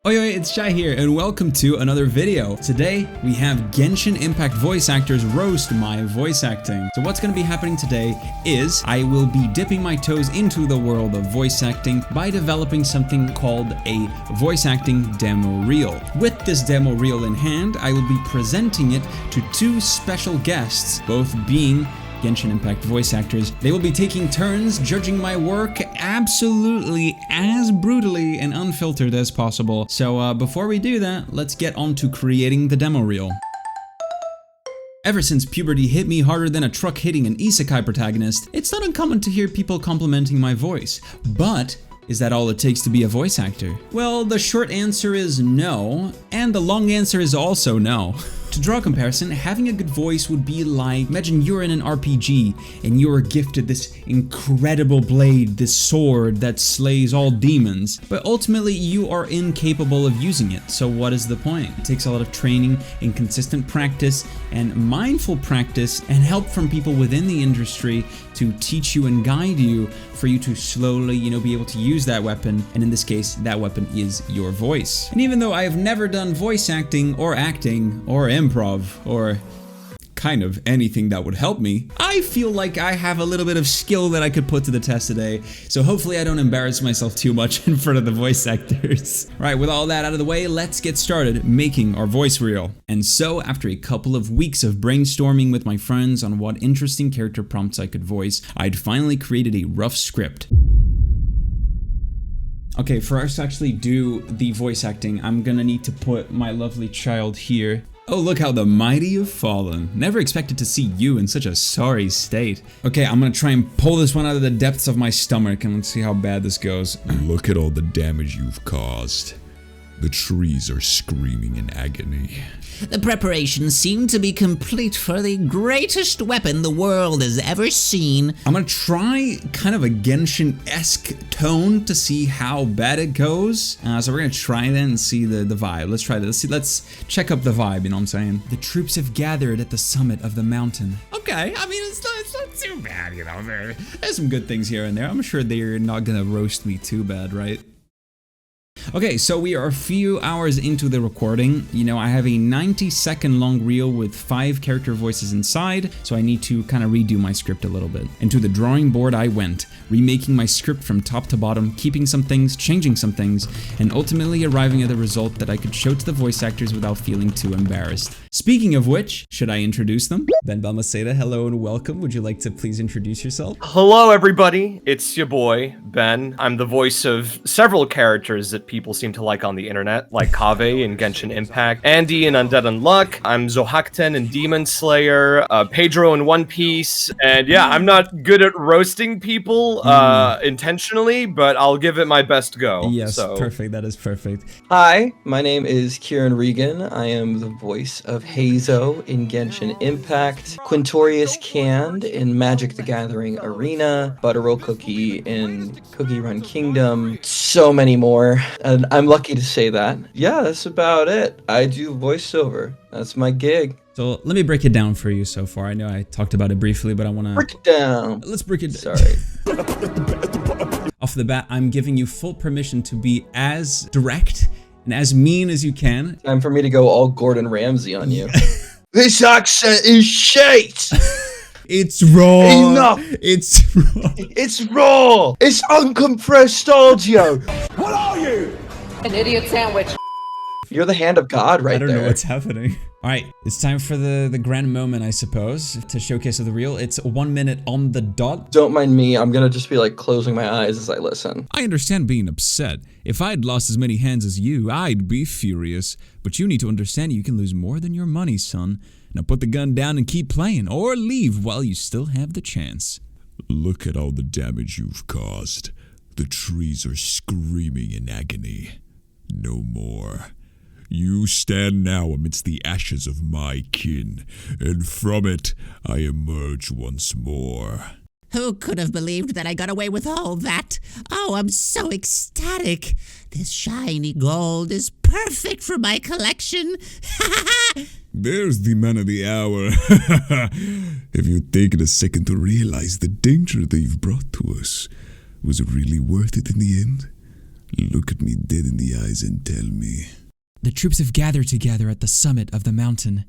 Oi, it's Shai here, and welcome to another video. Today, we have Genshin Impact voice actors roast my voice acting. So what's going to be happening today is I will be dipping my toes into the world of voice acting by developing something called a voice acting demo reel. With this demo reel in hand, I will be presenting it to two special guests, both being Genshin Impact voice actors. They will be taking turns judging my work absolutely as brutally and unfiltered as possible. So before we do that, let's get on to creating the demo reel. Ever since puberty hit me harder than a truck hitting an isekai protagonist, it's not uncommon to hear people complimenting my voice. But is that all it takes to be a voice actor? Well, the short answer is no, and the long answer is also no. To draw a comparison, having a good voice would be like, imagine you're in an RPG and you're gifted this incredible blade, this sword that slays all demons, but ultimately you are incapable of using it. So what is the point? It takes a lot of training and consistent practice and mindful practice and help from people within the industry to teach you and guide you for you to slowly, be able to use that weapon. And in this case, that weapon is your voice. And even though I have never done voice acting or improv or kind of anything that would help me, I feel like I have a little bit of skill that I could put to the test today. So hopefully I don't embarrass myself too much in front of the voice actors. All right, with all that out of the way, let's get started making our voice reel. And so after a couple of weeks of brainstorming with my friends on what interesting character prompts I could voice, I'd finally created a rough script. Okay, for us to actually do the voice acting, I'm gonna need to put my lovely child here. Oh, look how the mighty have fallen. Never expected to see you in such a sorry state. Okay, I'm gonna try and pull this one out of the depths of my stomach and let's see how bad this goes. Look at all the damage you've caused. The trees are screaming in agony. The preparations seem to be complete for the greatest weapon the world has ever seen. I'm gonna try kind of a Genshin-esque tone to see how bad it goes. So we're gonna try that and see the vibe. Let's try this. Let's check up the vibe, you know what I'm saying? The troops have gathered at the summit of the mountain. Okay, I mean, it's not too bad, There's some good things here and there. I'm sure they're not gonna roast me too bad, right? Okay, so we are a few hours into the recording. I have a 90-second long reel with 5 character voices inside, so I need to kind of redo my script a little bit. And to the drawing board I went, remaking my script from top to bottom, keeping some things, changing some things, and ultimately arriving at a result that I could show to the voice actors without feeling too embarrassed. Speaking of which, should I introduce them? Ben Balmaceda, hello and welcome. Would you like to please introduce yourself? Hello everybody, it's your boy, Ben. I'm the voice of several characters that people seem to like on the internet, like Kaveh in Genshin Impact, Andy in Undead Unluck, I'm Zohakten in Demon Slayer, Pedro in One Piece, and yeah, I'm not good at roasting people intentionally, but I'll give it my best go. Yes, perfect, that is perfect. Hi, my name is Kieran Regan. I am the voice of Heizou in Genshin Impact, Quintorius Canned in Magic the Gathering Arena, Butterroll Cookie in Cookie Run Kingdom, so many more, and I'm lucky to say that. Yeah, that's about it. I do voiceover. That's my gig. So let me break it down for you so far. I know I talked about it briefly, but I want to break it down. Let's break it down. Sorry. Off the bat, I'm giving you full permission to be as direct and as mean as you can. Time for me to go all Gordon Ramsay on you. This accent is shite! It's raw. Enough! It's raw. It's raw! It's uncompressed audio! What are you? An idiot sandwich. You're the hand of God right there. I don't know what's happening. All right, it's time for the grand moment, I suppose, to showcase the reel. It's 1 minute on the dot. Don't mind me, I'm gonna just be like closing my eyes as I listen. I understand being upset. If I'd lost as many hands as you, I'd be furious. But you need to understand you can lose more than your money, son. Now put the gun down and keep playing, or leave while you still have the chance. Look at all the damage you've caused. The trees are screaming in agony. No more. You stand now amidst the ashes of my kin, and from it I emerge once more. Who could have believed that I got away with all that? Oh, I'm so ecstatic. This shiny gold is perfect for my collection. There's the man of the hour. Have you taken a second to realize the danger that you've brought to us? Was it really worth it in the end? Look at me dead in the eyes and tell me. The troops have gathered together at the summit of the mountain.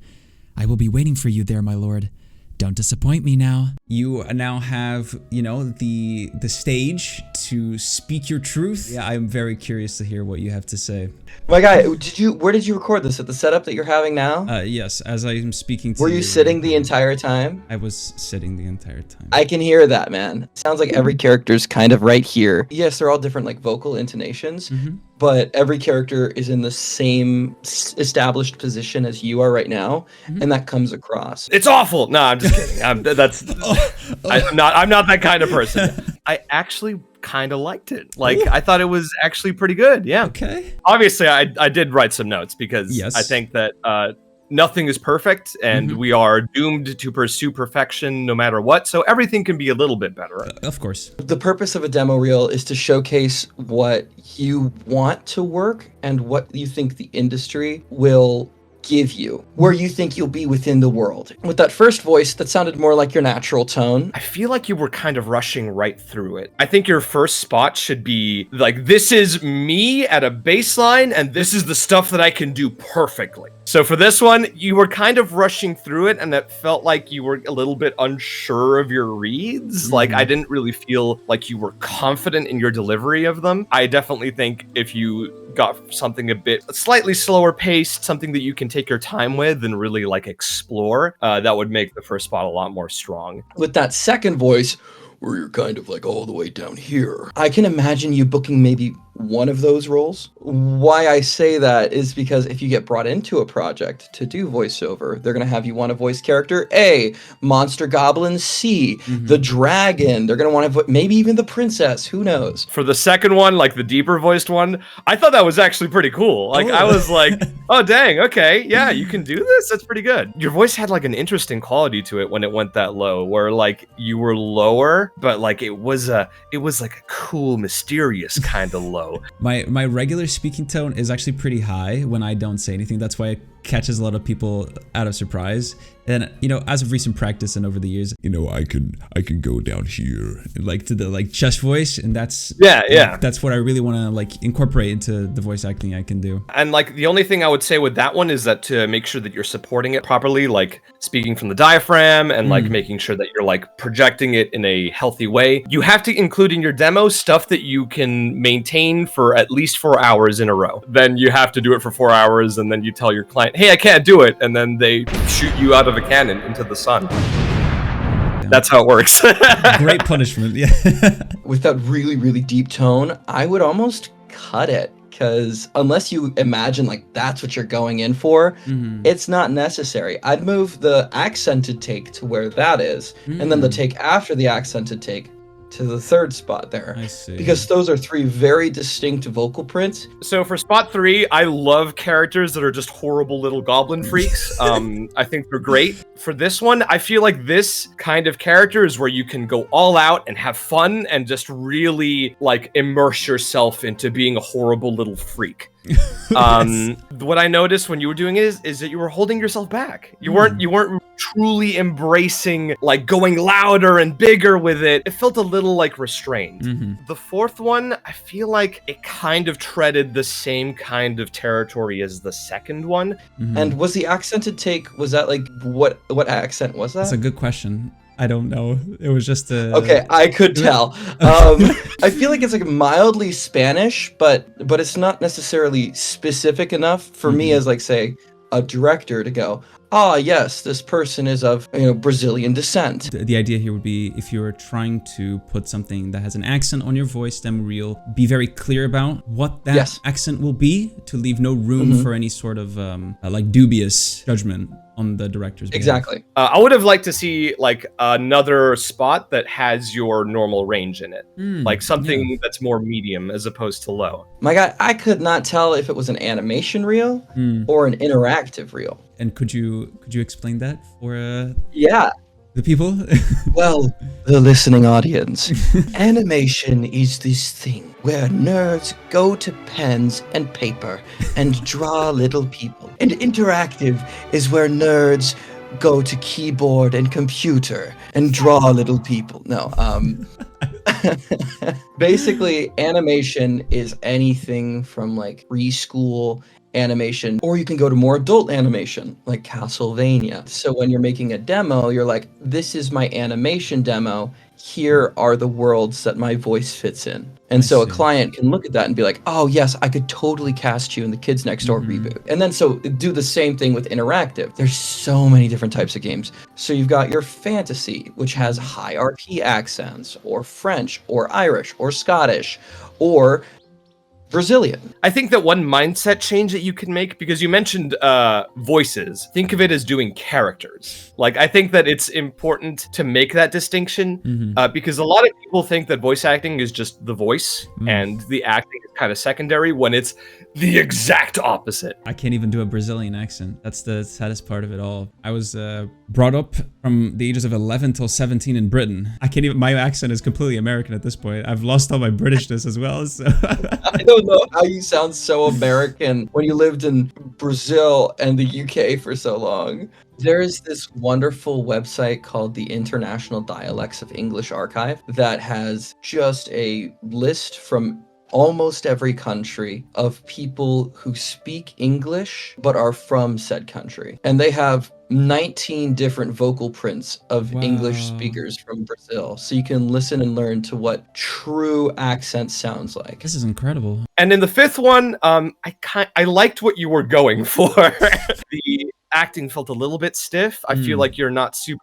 I will be waiting for you there, my lord. Don't disappoint me now. You now have, the stage to speak your truth. Yeah, I'm very curious to hear what you have to say. My guy, where did you record this? At the setup that you're having now? Yes, as I am speaking to you. Were you sitting the entire time? I was sitting the entire time. I can hear that, man. Sounds like every character's kind of right here. Yes, they're all different, like, vocal intonations, but every character is in the same established position as you are right now, and that comes across. It's awful. No, I'm just kidding. I'm not that kind of person. I actually kind of liked it. Like, I thought it was actually pretty good. Yeah. Okay. Obviously, I did write some notes because I think that nothing is perfect, and we are doomed to pursue perfection no matter what. So everything can be a little bit better. Of course. The purpose of a demo reel is to showcase what you want to work and what you think the industry will give you, where you think you'll be within the world. With that first voice, that sounded more like your natural tone. I feel like you were kind of rushing right through it. I think your first spot should be like, this is me at a baseline, and this is the stuff that I can do perfectly. So for this one, you were kind of rushing through it, and it felt like you were a little bit unsure of your reads. Like, I didn't really feel like you were confident in your delivery of them. I definitely think if you got something a bit slightly slower paced, something that you can take your time with and really like explore, that would make the first spot a lot more strong. With that second voice, where you're kind of like all the way down here, I can imagine you booking maybe one of those roles. Why I say that is because if you get brought into a project to do voiceover, they're going to have you want to voice character A, Monster Goblin C, the dragon. They're going to want to maybe even the princess. Who knows? For the second one, like the deeper voiced one, I thought that was actually pretty cool. Like, I was like, oh, dang, okay, yeah, you can do this? That's pretty good. Your voice had like an interesting quality to it when it went that low, where like you were lower, but like it was like a cool, mysterious kind of low. My regular speaking tone is actually pretty high when I don't say anything. That's why it catches a lot of people out of surprise. And as of recent practice and over the years, I can go down here. like to the chest voice, and that's that's what I really want to like incorporate into the voice acting I can do. And like the only thing I would say with that one is that to make sure that you're supporting it properly, like speaking from the diaphragm and like making sure that you're like projecting it in a healthy way. You have to include in your demo stuff that you can maintain for at least 4 hours in a row. Then you have to do it for 4 hours, and then you tell your client, hey, I can't do it, and then they shoot you out of a cannon into the sun. That's how it works. Great punishment. Yeah. With that really, really deep tone, I would almost cut it, because unless you imagine like that's what you're going in for, it's not necessary. I'd move the accented take to where that is, and then the take after the accented take to the third spot there. I see. Because those are three very distinct vocal prints. So for spot 3, I love characters that are just horrible little goblin freaks. I think they're great. For this one, I feel like this kind of character is where you can go all out and have fun and just really like immerse yourself into being a horrible little freak. What I noticed when you were doing it is that you were holding yourself back. You weren't truly embracing like going louder and bigger with it. It felt a little like restrained. The fourth one, I feel like it kind of treaded the same kind of territory as the second one. And was the accented take, was that like what accent was that? That's a good question. I don't know. It was just a... Okay, I could tell. I feel like it's like mildly Spanish, but it's not necessarily specific enough for me as like, say, a director to go, ah, yes, this person is of Brazilian descent. The idea here would be if you're trying to put something that has an accent on your voice demo reel, be very clear about what that accent will be to leave no room for any sort of like dubious judgment on the director's behalf. Exactly. I would have liked to see like another spot that has your normal range in it, like something that's more medium as opposed to low. My God, I could not tell if it was an animation reel or an interactive reel. And could you explain that for the people? Well, the listening audience. Animation is this thing where nerds go to pens and paper and draw little people. And interactive is where nerds go to keyboard and computer and draw little people. No, Basically, animation is anything from like preschool animation, or you can go to more adult animation like Castlevania. So when you're making a demo, you're like, this is my animation demo. Here are the worlds that my voice fits in. And so a client can look at that and be like, oh yes, I could totally cast you in the Kids Next Door reboot. And then so do the same thing with interactive. There's so many different types of games. So you've got your fantasy, which has high RP accents, or French, or Irish, or Scottish, or Brazilian. I think that one mindset change that you can make, because you mentioned voices, think of it as doing characters. Like, I think that it's important to make that distinction because a lot of people think that voice acting is just the voice and the acting is kind of secondary, when it's the exact opposite. I can't even do a Brazilian accent. That's the saddest part of it all. I was brought up from the ages of 11 till 17 in Britain. I can't even, my accent is completely American at this point. I've lost all my Britishness as well, so. I don't know how you sound so American when you lived in Brazil and the UK for so long. There's this wonderful website called the International Dialects of English Archive that has just a list from almost every country of people who speak English but are from said country. And they have 19 different vocal prints of English speakers from Brazil. So you can listen and learn to what true accent sounds like. This is incredible. And in the fifth one, I liked what you were going for. The acting felt a little bit stiff. I feel like you're not super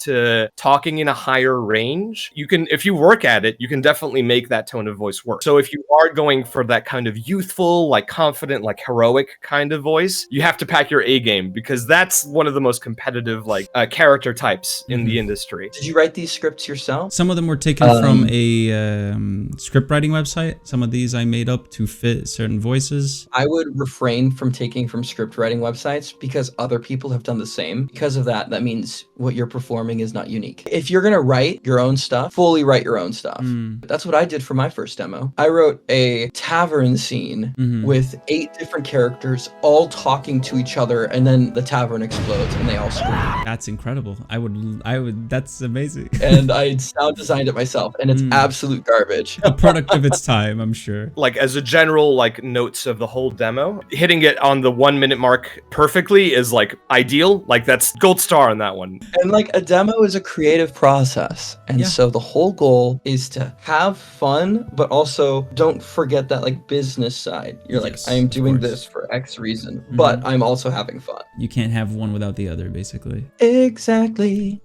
to talking in a higher range. You can, if you work at it, you can definitely make that tone of voice work. So if you are going for that kind of youthful, like confident, like heroic kind of voice, you have to pack your A game, because that's one of the most competitive like character types in the industry. Did you write these scripts yourself? Some of them were taken from a script writing website. Some of these I made up to fit certain voices. I would refrain from taking from script writing websites because other people have done the same. Because of that, that means what you're performing is not unique. If you're gonna write your own stuff, fully write your own stuff. That's what I did for my first demo. I wrote a tavern scene with 8 different characters all talking to each other, and then the tavern explodes and they all scream. That's incredible. I would, that's amazing. And I sound designed it myself, and it's absolute garbage. A product of its time, I'm sure. Like, as a general like notes of the whole demo, hitting it on the 1 minute mark perfectly is like ideal. Like, that's gold star on that one. And like, a demo is a creative process, and so the whole goal is to have fun, but also don't forget that like business side. You're like, I am doing this for X reason, but I'm also having fun. You can't have one without the other, basically. Exactly.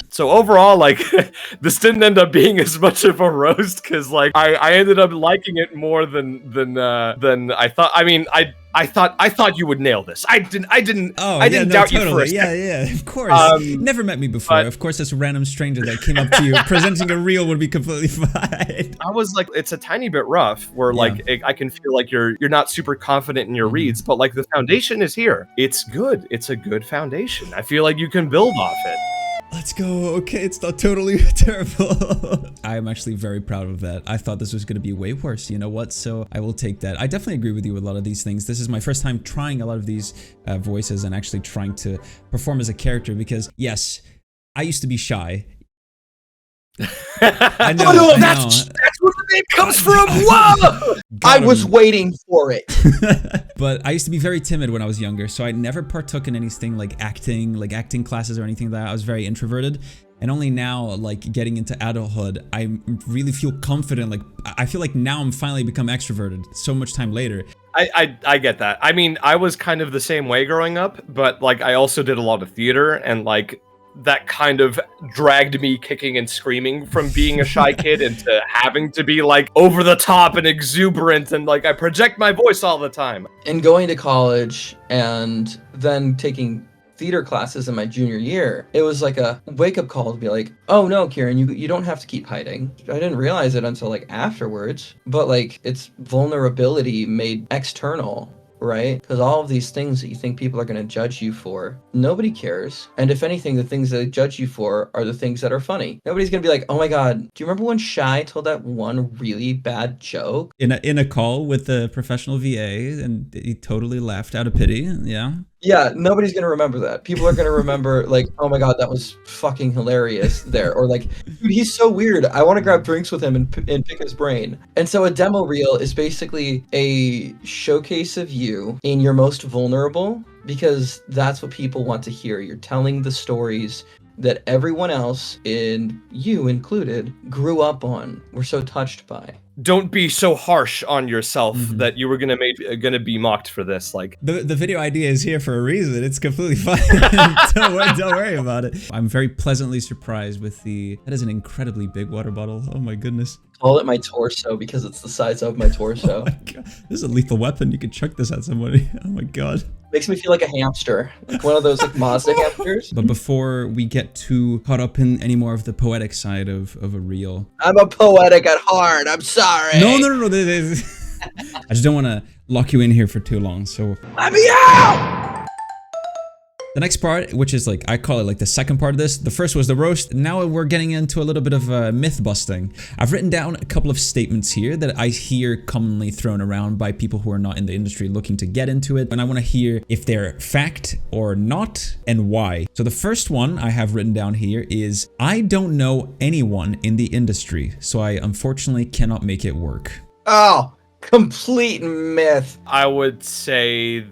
So overall, like, this didn't end up being as much of a roast, because like I ended up liking it more than I thought. I mean, I thought you would nail this. I didn't doubt you for a second. Yeah, of course. Never met me before. Of course, this random stranger that came up to you presenting a reel would be completely fine. I was like, it's a tiny bit rough, where like I can feel like you're not super confident in your reads, but like the foundation is here. It's good. It's a good foundation. I feel like you can build off it. Let's go. Okay, it's not totally terrible. I'm actually very proud of that. I thought this was going to be way worse. You know what? So I will take that. I definitely agree with you with a lot of these things. This is my first time trying a lot of these voices and actually trying to perform as a character, because yes, I used to be shy. I know, oh, that's where the name comes from. Whoa! I was waiting for it. But I used to be very timid when I was younger, so I never partook in anything like acting classes or anything like that. I was very introverted. And only now, like getting into adulthood, I really feel confident. Like I feel like now I'm finally become extroverted so much time later. I get that. I mean, I was kind of the same way growing up, but like I also did a lot of theater, and like that kind of dragged me kicking and screaming from being a shy kid into having to be like over the top and exuberant, and like I project my voice all the time. And going to college and then taking theater classes in my junior year, it was like a wake-up call to be like, oh no, Kieran, you don't have to keep hiding. I didn't realize it until like afterwards, but like it's vulnerability made external. Right? Because all of these things that you think people are going to judge you for, nobody cares. And if anything, the things that they judge you for are the things that are funny. Nobody's going to be like, oh my God, do you remember when Shy told that one really bad joke? In a call with the professional VA, and he totally laughed out of pity. Yeah. Yeah, nobody's gonna remember that. People are gonna remember like, oh my god, that was fucking hilarious there, or like, dude, he's so weird. I want to grab drinks with him and pick his brain. And so a demo reel is basically a showcase of you in your most vulnerable, because that's what people want to hear. You're telling the stories that everyone else, and you included, grew up on, were so touched by. Don't be so harsh on yourself that you were gonna be mocked for this. Like The video idea is here for a reason. It's completely fine. don't worry about it. I'm very pleasantly surprised with that is an incredibly big water bottle. Oh my goodness. Call it my torso because it's the size of my torso. Oh my God. This is a lethal weapon. You could chuck this at somebody. Oh my God. Makes me feel like a hamster, like one of those like Mazda hamsters. But before we get too caught up in any more of the poetic side of a reel. I'm a poetic at heart. I'm sorry. No. I just don't want to lock you in here for too long. So Let me out! the next part, which is like, I call it like the second part of this. The first was the roast. Now we're getting into a little bit of myth busting. I've written down a couple of statements here that I hear commonly thrown around by people who are not in the industry looking to get into it. And I want to hear if they're fact or not and why. So the first one I have written down here is, I don't know anyone in the industry, so I unfortunately cannot make it work. Oh, complete myth. I would say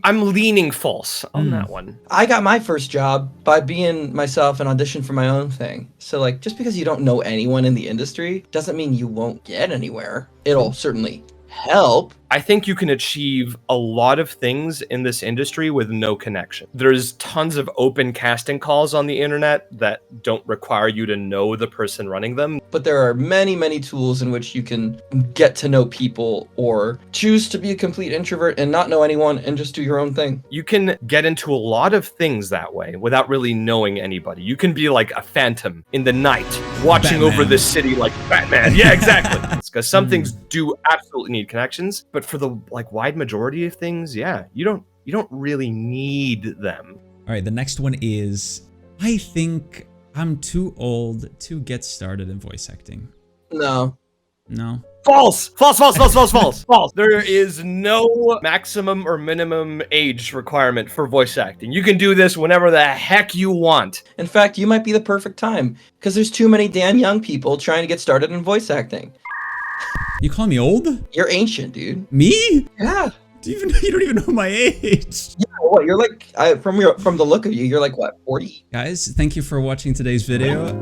I'm leaning false on that one. I got my first job by being myself and auditioned for my own thing. So like, just because you don't know anyone in the industry doesn't mean you won't get anywhere. It'll certainly help. I think you can achieve a lot of things in this industry with no connection. There's tons of open casting calls on the internet that don't require you to know the person running them. But there are many, many tools in which you can get to know people, or choose to be a complete introvert and not know anyone and just do your own thing. You can get into a lot of things that way without really knowing anybody. You can be like a phantom in the night, watching Batman. over this city like Batman. Yeah, exactly. Because some things do absolutely need connections, but for the like wide majority of things, yeah, you don't really need them. All right, the next one is, I think I'm too old to get started in voice acting. No. No. False! False, false, false, false, false, false. There is no maximum or minimum age requirement for voice acting. You can do this whenever the heck you want. In fact, you might be the perfect time, because there's too many damn young people trying to get started in voice acting. You call me old? You're ancient, dude. Me? Yeah. You don't even know my age. Yeah, what? You're like, from the look of you, you're like, what, 40? Guys, thank you for watching today's video.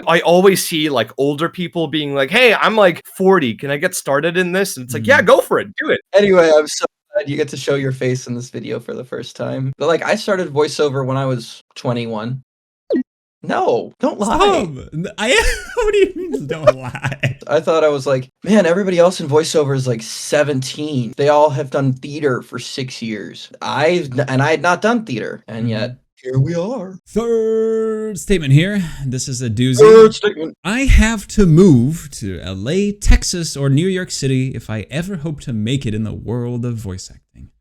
I always see like older people being like, hey, I'm like 40. Can I get started in this? And it's like, yeah, go for it. Do it. Anyway, I'm so glad you get to show your face in this video for the first time. But like, I started voiceover when I was 21. No, don't lie. What do you mean don't lie? I thought I was like, man, everybody else in voiceover is like 17. They all have done theater for 6 years. I had not done theater, and yet here we are. Third statement here. This is a doozy. Third statement. I have to move to LA, Texas, or New York City if I ever hope to make it in the world of voice acting.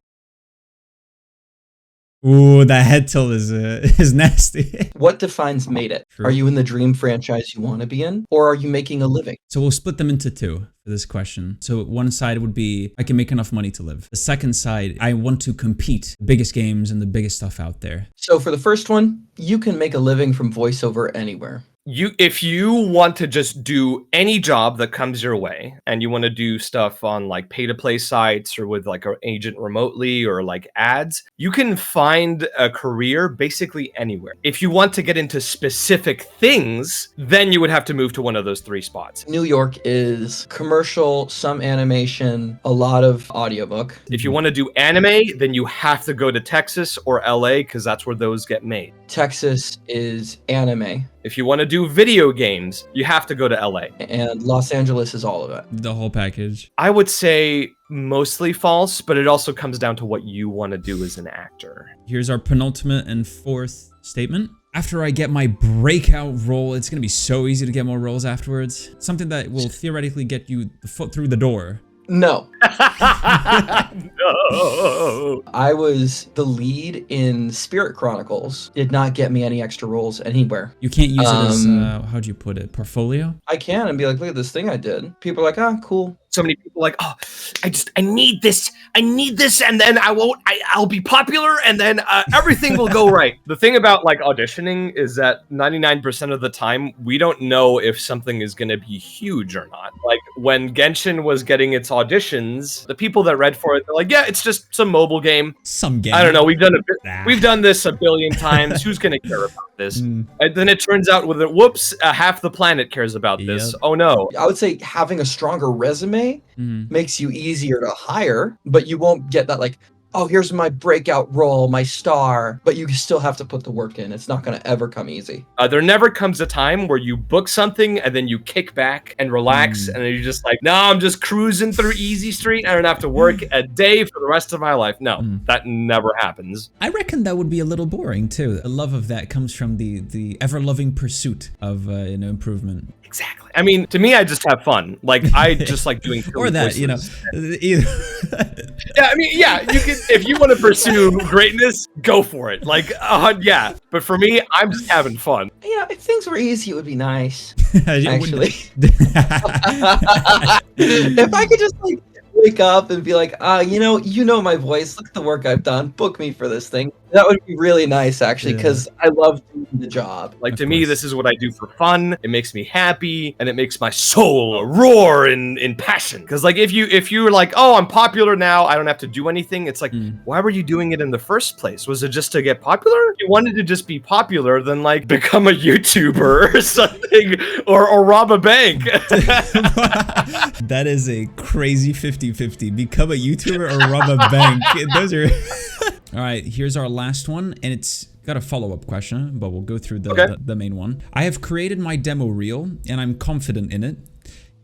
Ooh, that head tilt is nasty. What defines made it? True. Are you in the dream franchise you want to be in, or are you making a living? So we'll split them into two for this question. So one side would be, I can make enough money to live. The second side, I want to compete the biggest games and the biggest stuff out there. So for the first one, you can make a living from voiceover anywhere. If you want to just do any job that comes your way, and you want to do stuff on like pay-to-play sites or with like an agent remotely or like ads, you can find a career basically anywhere. If you want to get into specific things, then you would have to move to one of those three spots. New York is commercial, some animation, a lot of audiobook. If you want to do anime, then you have to go to Texas or LA because that's where those get made. Texas is anime. If you want to do video games, you have to go to LA. And Los Angeles is all of it. The whole package. I would say mostly false, but it also comes down to what you want to do as an actor. Here's our penultimate and fourth statement. After I get my breakout role, it's going to be so easy to get more roles afterwards. Something that will theoretically get you the foot through the door. No. No. I was the lead in Spirit Chronicles. Did not get me any extra roles anywhere. You can't use it as, how'd you put it, portfolio? I can and be like, look at this thing I did. People are like, ah, cool. so many people like, oh, I need this, and then I'll be popular, and then everything will go right. The thing about like auditioning is that 99% of the time we don't know if something is going to be huge or not. Like when Genshin was getting its auditions, the people that read for it, they're like, yeah, it's just some mobile game. Some game. I don't know. We've done this a billion times. Who's going to care about this? And then it turns out with it, whoops, half the planet cares about this. Yep. Oh no. I would say having a stronger resume makes you easier to hire, but you won't get that like, oh, here's my breakout role, my star, but you still have to put the work in. It's not going to ever come easy. There never comes a time where you book something and then you kick back and relax and then you're just like, no, I'm just cruising through Easy Street. I don't have to work a day for the rest of my life. No, that never happens. I reckon that would be a little boring too. The love of that comes from the ever-loving pursuit of improvement. Exactly. I mean, to me, I just have fun. Like, I just like doing or that, voices. you know. Either. Yeah, I mean, yeah, you can, if you want to pursue greatness, go for it. Like, yeah. But for me, I'm just having fun. You know, if things were easy, it would be nice. Actually. If I could just like wake up and be like, you know my voice. Look at the work I've done. Book me for this thing. That would be really nice, actually, because I love doing the job. Like, to me, this is what I do for fun. It makes me happy, and it makes my soul roar in passion. Because, like, if you're like, oh, I'm popular now, I don't have to do anything. It's like, why were you doing it in the first place? Was it just to get popular? If you wanted to just be popular, then, like, become a YouTuber or something, or rob a bank. That is a crazy 50-50. Become a YouTuber or rob a bank. Those are... All right, here's our last one, and it's got a follow-up question, but we'll go through the main one. I have created my demo reel, and I'm confident in it.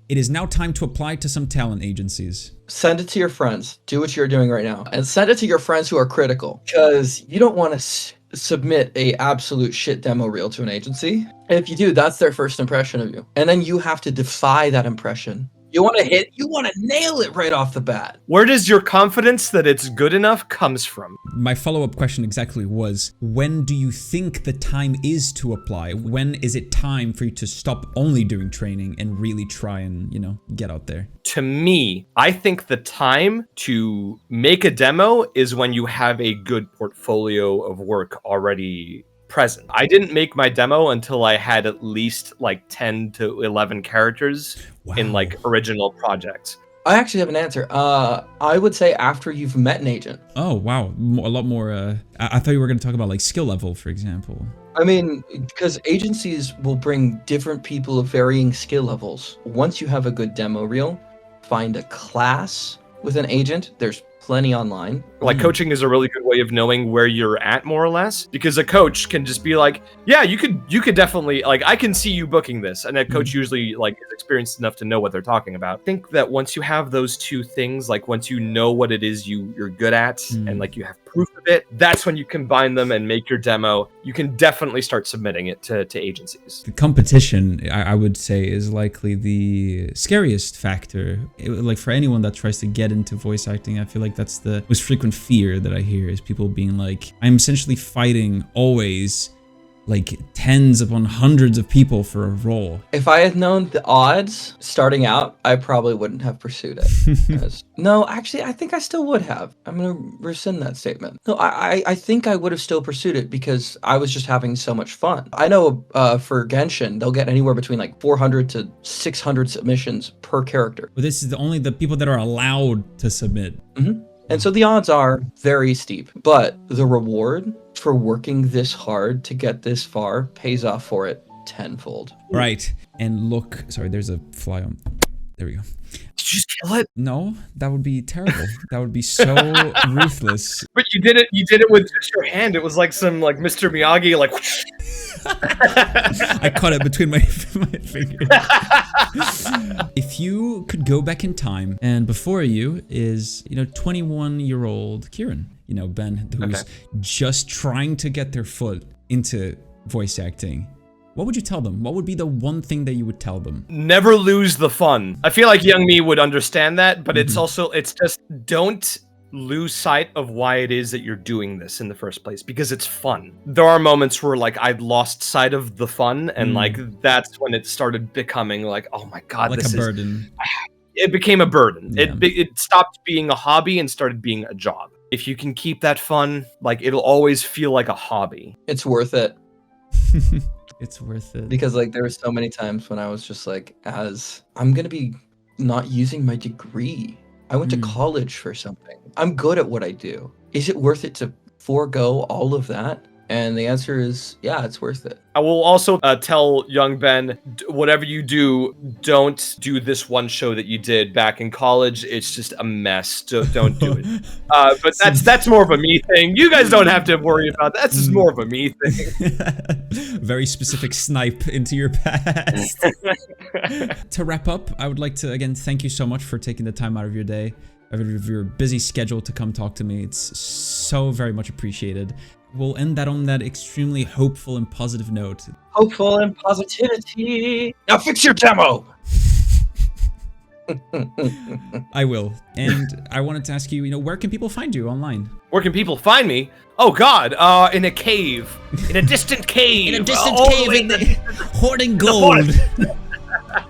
It is now time to apply to some talent agencies. Send it to your friends. Do what you're doing right now. And send it to your friends who are critical, because you don't want to submit a absolute shit demo reel to an agency. And if you do, that's their first impression of you. And then you have to defy that impression. You want to nail it right off the bat. Where does your confidence that it's good enough comes from? My follow-up question exactly was, when do you think the time is to apply? When is it time for you to stop only doing training and really try and, get out there? To me, I think the time to make a demo is when you have a good portfolio of work already present. I didn't make my demo until I had at least like 10 to 11 characters in like original projects. I actually have an answer. I would say after you've met an agent. Oh, wow. A lot more. I thought you were going to talk about like skill level, for example. I mean, because agencies will bring different people of varying skill levels. Once you have a good demo reel, find a class with an agent. There's plenty online. Like coaching is a really good way of knowing where you're at, more or less, because a coach can just be like, yeah, you could definitely, like, I can see you booking this, and that coach usually like is experienced enough to know what they're talking about. I think that once you have those two things, like once you know what it is you're good at and like you have proof of it, that's when you combine them and make your demo. You can definitely start submitting it to agencies. The competition, I would say, is likely the scariest factor. Like for anyone that tries to get into voice acting, I feel like that's the most frequent fear that I hear, is people being like, I'm essentially fighting always like tens upon hundreds of people for a role. If I had known the odds starting out, I probably wouldn't have pursued it. No, actually, I think I still would have. I'm going to rescind that statement. No, I think I would have still pursued it because I was just having so much fun. I know for Genshin, they'll get anywhere between like 400 to 600 submissions per character. But this is only the people that are allowed to submit. And so the odds are very steep, but the reward for working this hard to get this far pays off for it tenfold. Right. And look, sorry, there's a fly on. There we go. Did you just kill it? No, that would be terrible. That would be so ruthless. But you did it with just your hand. It was like some like Mr. Miyagi, like I caught it between my fingers. If you could go back in time, and before you is, 21-year-old Kieran, Ben, who's just trying to get their foot into voice acting, what would you tell them? What would be the one thing that you would tell them? Never lose the fun. I feel like young me would understand that, but it's just don't lose sight of why it is that you're doing this in the first place, because it's fun. There are moments where like I'd lost sight of the fun, and like that's when it started becoming like, oh my god, like this a burden. it became a burden. Yeah. It stopped being a hobby and started being a job. If you can keep that fun, like it'll always feel like a hobby. It's worth it. It's worth it. Because like there were so many times when I was just like, as I'm gonna be not using my degree. I went to college for something. I'm good at what I do. Is it worth it to forego all of that? And the answer is, yeah, it's worth it. I will also tell young Ben, whatever you do, don't do this one show that you did back in college. It's just a mess. Don't do it. But that's more of a me thing. You guys don't have to worry about that. That's just more of a me thing. Very specific snipe into your past. To wrap up, I would like to, again, thank you so much for taking the time out of your day, out of your busy schedule to come talk to me. It's so very much appreciated. We'll end that on that extremely hopeful and positive note. Hopeful and positivity. Now fix your demo. I will. And I wanted to ask you, where can people find you online? Where can people find me? Oh God, in a cave, in a distant cave, In a distant all the cave way in the hoarding gold. forest.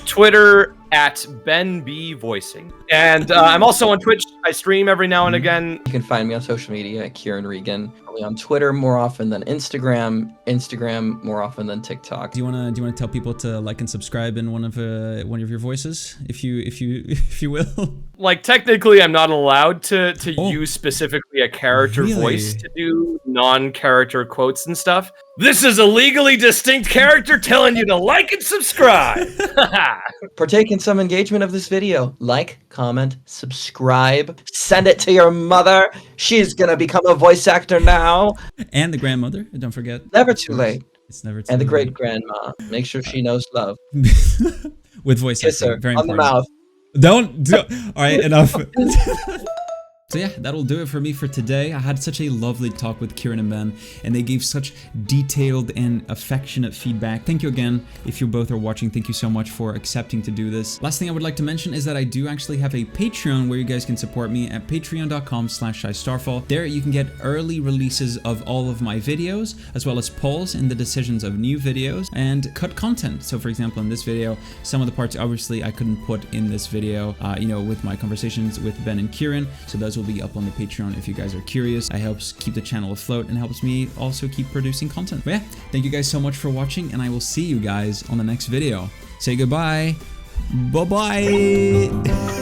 Twitter at Ben B Voicing, and I'm also on Twitch. I stream every now and again. You can find me on social media at Kieran Regan. Probably on Twitter more often than Instagram. Instagram more often than TikTok. Do you wanna tell people to like and subscribe in one of your voices, if you will? Like technically, I'm not allowed to Oh. use specifically a character Really? voice to do non-character quotes and stuff. This is a legally distinct character telling you to like and subscribe. Partake in some engagement of this video. Like, comment, subscribe, send it to your mother. She's gonna become a voice actor now. And the grandmother, don't forget. Never too late. It's never too And the late. great grandma. Make sure she knows love. With voice Kiss acting, her very on the important. mouth. Don't do. All right, enough. So yeah, that'll do it for me for today. I had such a lovely talk with Kieran and Ben, and they gave such detailed and affectionate feedback. Thank you again. If you both are watching, thank you so much for accepting to do this. Last thing I would like to mention is that I do actually have a Patreon where you guys can support me at patreon.com/ShyStarfall. There you can get early releases of all of my videos, as well as polls and the decisions of new videos, and cut content. So for example, in this video, some of the parts obviously I couldn't put in this video, with my conversations with Ben and Kieran. So those will be up on the Patreon if you guys are curious. It helps keep the channel afloat and helps me also keep producing content. But yeah, thank you guys so much for watching, and I will see you guys on the next video. Say goodbye. Bye-bye.